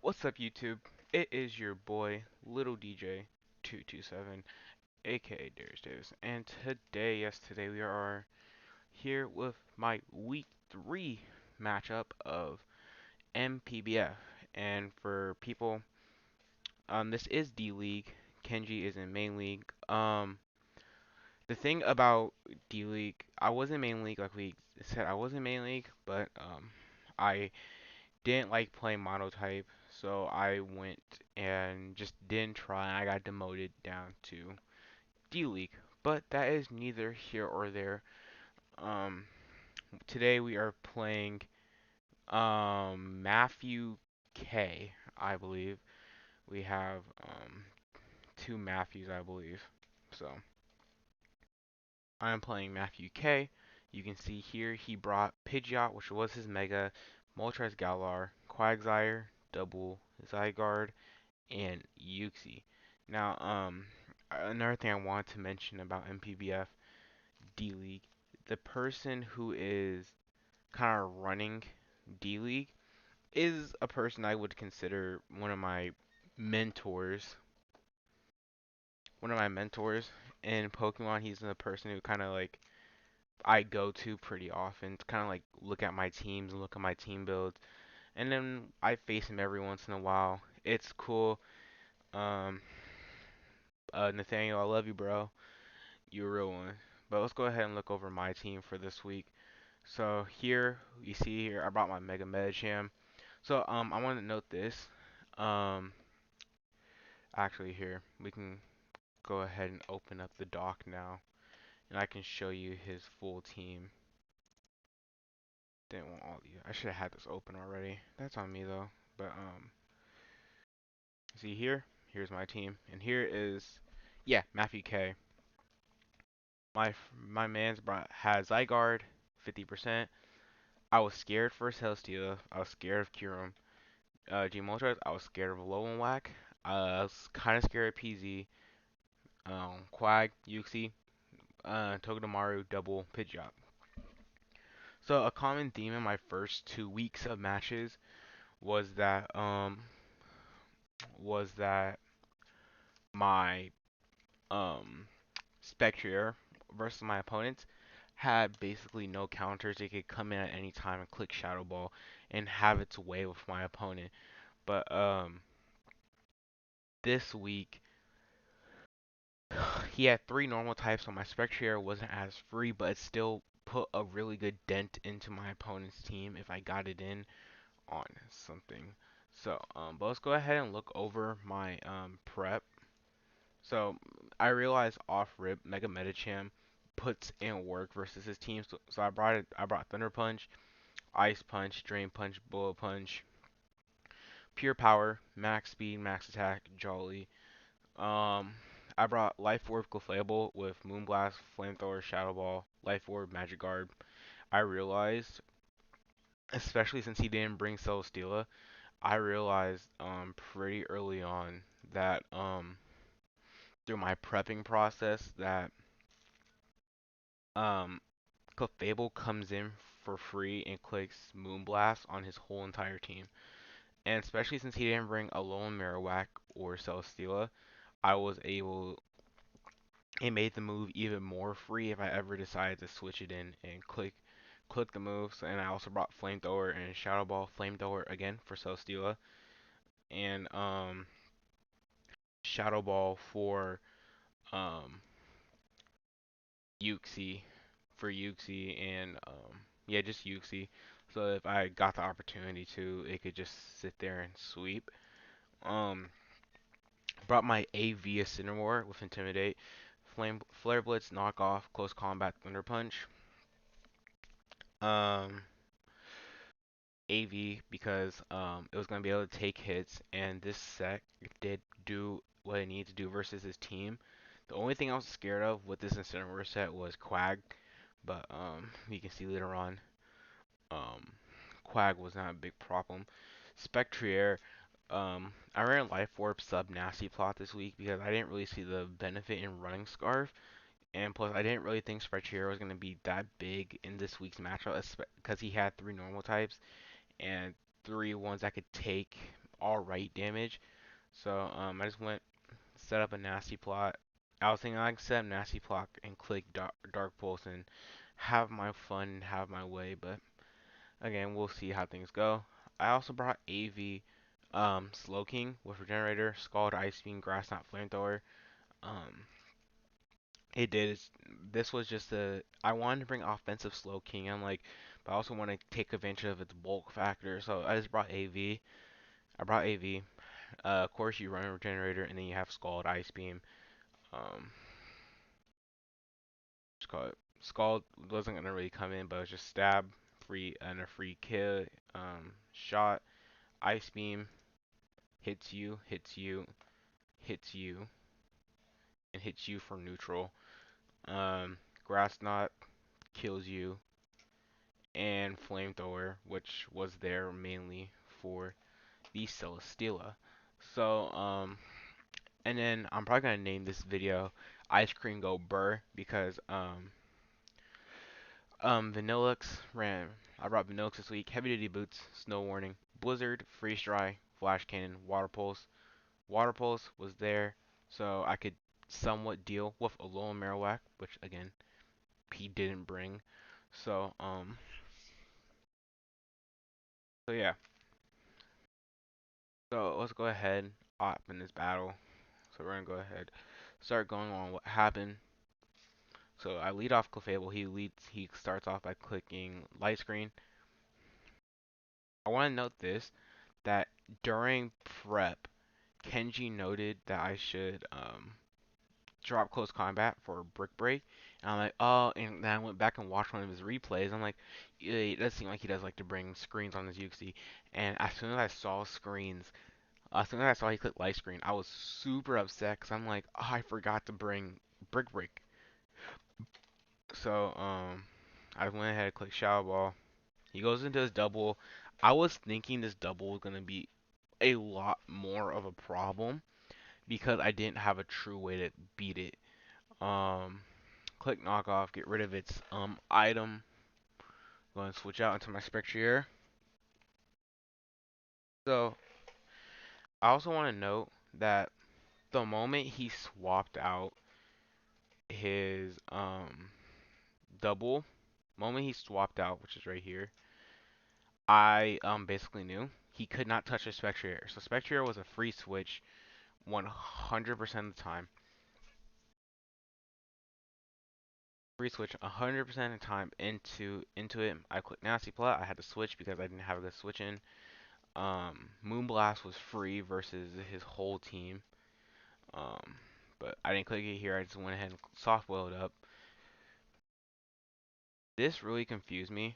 What's up, YouTube? It is your boy, Little DJ 227, aka Darius Davis, and today we are here with my Week 3 matchup of NPBF. And for people, this is D League. Kenji is in main league. The thing about D League, I was in main league, like we said, I was in main league, but I didn't like playing monotype, so I went and just didn't try. I got demoted down to D League, but that is neither here or there. Um, Today we are playing Matthew K, I believe. We have two Matthews, I believe. So I'm playing Matthew K. You can see here he brought Pidgeot, which was his Mega, Moltres Galar, Quagsire, Double Zygarde, and Uxie. Now, another thing I want to mention about NPBF D League, the person who is kind of running D League is a person I would consider one of my mentors. One of my mentors in Pokemon. He's the person who kind of like I go to pretty often to kind of like look at my teams and look at my team builds, and then I face him every once in a while. It's cool. Um, Nathaniel, I love you, bro. You're a real one. But let's go ahead and look over my team for this week. So here you see here I brought my Mega Medicham. So I want to note this. Um Actually here we can go ahead and open up the doc now and I can show you his full team. Didn't want all these. I should have had this open already. That's on me though. But see here, here's my team and here is yeah, Matthew K. My man's brought has Zygarde 50%. I was scared for Celestia. I was scared of Kyurem. G-Moltres, I was scared of Whack. I was kind of scared of PZ. Quag, Uxie, Togedemaru, Double, Pidgeot. So a common theme in my first 2 weeks of matches was that was that my um Spectrier versus my opponents had basically no counters. It could come in at any time and click Shadow Ball and have its way with my opponent. But this week he had three normal types, so my Spectrier wasn't as free, but it still put a really good dent into my opponent's team if I got it in on something. So, but let's go ahead and look over my prep. So I realized off rip Mega Medicham puts in work versus his team. So I brought it. I brought Thunder Punch, Ice Punch, Drain Punch, Bullet Punch, Pure Power, Max Speed, Max Attack, Jolly. Um, I brought Life Orb Clefable with Moonblast, Flamethrower, Shadow Ball, Life Orb, Magic Guard. I realized, especially since he didn't bring Celesteela, I realized pretty early on that through my prepping process that um Clefable comes in for free and clicks Moonblast on his whole entire team. And especially since he didn't bring Alolan Marowak or Celesteela, I was able it made the move even more free if I ever decided to switch it in and click the moves. And I also brought Flamethrower and Shadow Ball. Flamethrower again for Celesteela and Shadow Ball for um Uxie and yeah, just Uxie. So if I got the opportunity to, it could just sit there and sweep. Um, Brought my AV Incineroar with Intimidate, Flare Blitz, Knock Off, Close Combat, Thunder Punch. Um, AV because it was gonna be able to take hits, and this set did do what it needed to do versus his team. The only thing I was scared of with this Incineroar set was Quag, but you can see later on, um, Quag was not a big problem. Spectrier, I ran Life Orb sub Nasty Plot this week because I didn't really see the benefit in running Scarf, and plus I didn't really think Spectrier was gonna be that big in this week's matchup because he had three normal types and three ones that could take alright damage. So I just went set up a nasty plot. I was thinking I could set up nasty plot and click dark pulse and have my fun and have my way, but again, we'll see how things go. I also brought AV Slow King with Regenerator, Scald, Ice Beam, Grass Knot, Flamethrower. Um, it did. This was just a. I wanted to bring offensive Slow King. I'm like, but I also want to take advantage of its bulk factor. So I just brought AV. I brought AV. Of course, you run a Regenerator, and then you have Scald, Ice Beam. Um, just call it. Scald wasn't gonna really come in, but it was just stab, free and a free kill, shot, Ice Beam, hits you, hits you, hits you, and hits you for neutral. Grass Knot kills you, and Flamethrower, which was there mainly for the Celesteela. So, and then I'm probably gonna name this video Ice Cream Go Burr because Vanillux ran. I brought Vanillux this week. Heavy duty boots, snow warning, blizzard, freeze dry, flash cannon, water pulse. Water pulse was there, so I could somewhat deal with a little Marowak, which again he didn't bring. So so yeah. So let's go ahead op in this battle. So we're gonna go ahead start going on what happened. So I lead off Clefable. He starts off by clicking light screen. I want to note this that during prep, Kenji noted that I should drop close combat for brick break. And I'm like, oh, and then I went back and watched one of his replays. I'm like, yeah, it does seem like he does like to bring screens on his UXD. And as soon as I saw screens, as soon as I saw he clicked light screen, I was super upset because I'm like, oh, I forgot to bring brick break. So I went ahead and clicked shower ball. He goes into his double. I was thinking this double was gonna be a lot more of a problem because I didn't have a true way to beat it. Um, Click knockoff, get rid of its item. Go and switch out into my Spectrier. So I also want to note that the moment he swapped out his double, moment he swapped out, which is right here, I basically knew he could not touch a Spectrier. So Spectrier was a free switch 100% of the time. Free switch 100% of the time into it. I clicked nasty plot. I had to switch because I didn't have a good switch in. Moonblast was free versus his whole team. Um, but I didn't click it here. I just went ahead and soft boiled up. This really confused me.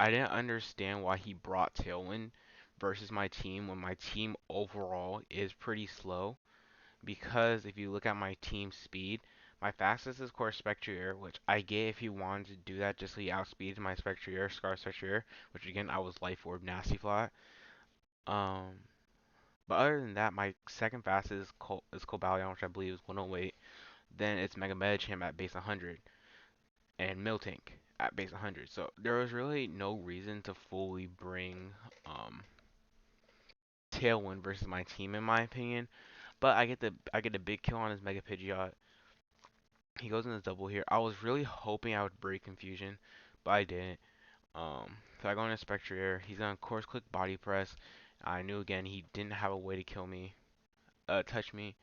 I didn't understand why he brought Tailwind versus my team when my team overall is pretty slow. Because if you look at my team speed, my fastest is of course Spectrier, which I get if he wanted to do that just so he outspeeds my Spectrier, Scar Spectrier, which again I was Life Orb Nasty Flat. Um, but other than that, my second fastest is Cobalion, which I believe is 108. Then it's Mega Medicham at base 100, and Miltank at base 100. So there was really no reason to fully bring Tailwind versus my team, in my opinion. But I get the big kill on his Mega Pidgeot. He goes in his double here. I was really hoping I would break Confusion, but I didn't. So I go into Spectrier. He's gonna course click Body Press. I knew again he didn't have a way to kill me, touch me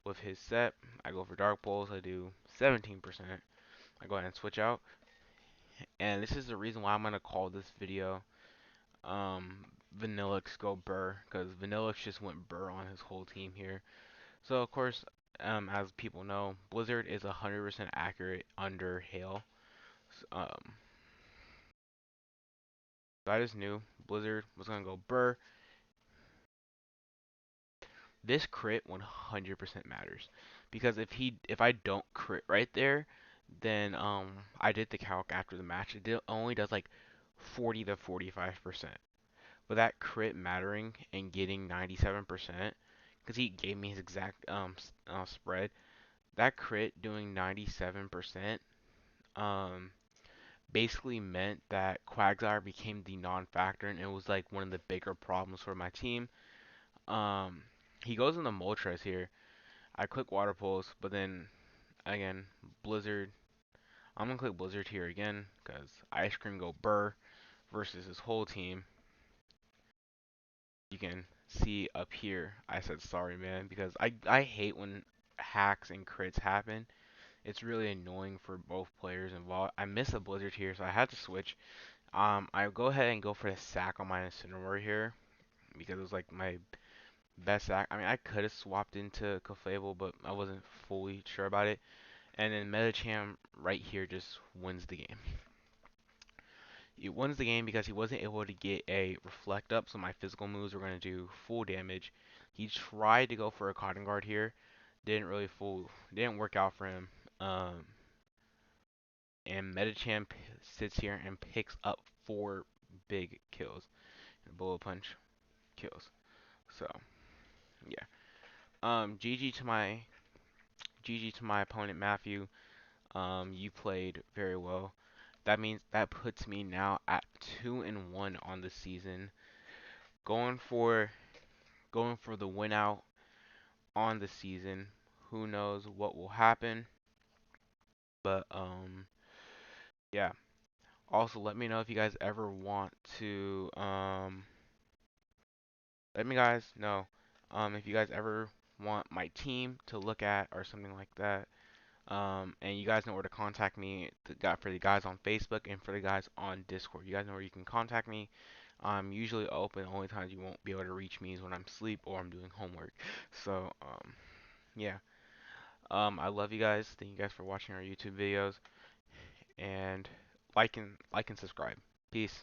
with his set. I go for Dark Pulse. I do 17%. I go ahead and switch out. And this is the reason why I'm gonna call this video Vanillux go Burr, because Vanillux just went Burr on his whole team here. So of course, as people know, Blizzard is 100% accurate under Hail. Um, so I just knew Blizzard was gonna go Burr. This crit 100% matters because if I don't crit right there, then I did the calc after the match. Only does like 40 to 45%. But that crit mattering and getting 97%, because he gave me his exact spread. That crit doing 97% basically meant that Quagsire became the non-factor, and it was like one of the bigger problems for my team. Um, he goes into Moltres here. I click Water Pulse, but then again, Blizzard. I'm gonna click Blizzard here again because Ice Cream go Burr versus his whole team. You can see up here, I said sorry, man, because I hate when hacks and crits happen. It's really annoying for both players involved. I miss a Blizzard here, so I had to switch. I go ahead and go for the sack on my Incineroar here because it was like my best sack. I mean, I could have swapped into Clefable, but I wasn't fully sure about it. And then Metacham right here just wins the game. He wins the game because he wasn't able to get a reflect up, so my physical moves were going to do full damage. He tried to go for a Cotton Guard here, didn't work out for him. Um, and Metachamp sits here and picks up 4 big kills. Bullet Punch kills. So yeah. GG to my opponent Matthew. You played very well. That means that puts me now at 2-1 on the season. Going for going for the win out on the season. Who knows what will happen? But yeah. Also, let me know if you guys ever want to let me guys know if you guys ever want my team to look at or something like that. And you guys know where to contact me. For the guys on Facebook and for the guys on Discord. You guys know where you can contact me. I'm usually open. The only times you won't be able to reach me is when I'm asleep or I'm doing homework. So yeah. I love you guys. Thank you guys for watching our YouTube videos and like and subscribe. Peace.